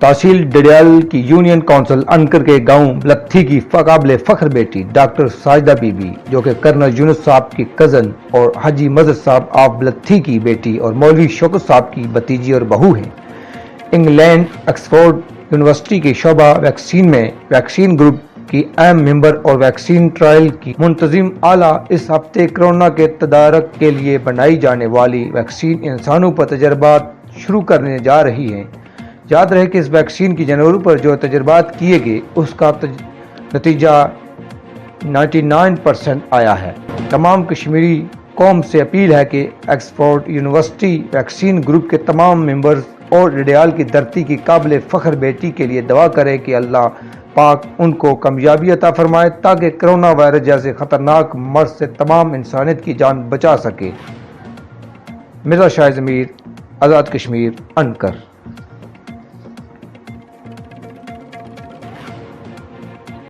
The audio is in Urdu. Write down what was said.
تحصیل ڈڈیال کی یونین کونسل انکر کے گاؤں لتھی کی قابل فخر بیٹی ڈاکٹر ساجدہ بی بی، جو کہ کرنل یونس صاحب کی کزن اور حاجی مظہر صاحب آف لتھی کی بیٹی اور مولوی شوکت صاحب کی بھتیجی اور بہو ہیں، انگلینڈ آکسفورڈ یونیورسٹی کے شعبہ ویکسین میں ویکسین گروپ کی اہم ممبر اور ویکسین ٹرائل کی منتظم اعلیٰ اس ہفتے کورونا کے تدارک کے لیے بنائی جانے والی ویکسین انسانوں پر تجربات شروع کرنے جا رہی ہیں۔ یاد رہے کہ اس ویکسین کی جانوروں پر جو تجربات کیے گئے اس کا نتیجہ 99% آیا ہے۔ تمام کشمیری قوم سے اپیل ہے کہ آکسفورڈ یونیورسٹی ویکسین گروپ کے تمام ممبرز اور ڈڈیال کی دھرتی کی قابل فخر بیٹی کے لیے دعا کرے کہ اللہ پاک ان کو کامیابی عطا فرمائے تاکہ کرونا وائرس جیسے خطرناک مرض سے تمام انسانیت کی جان بچا سکے۔ مرزا شاہ ضمیر، آزاد کشمیر، انکر۔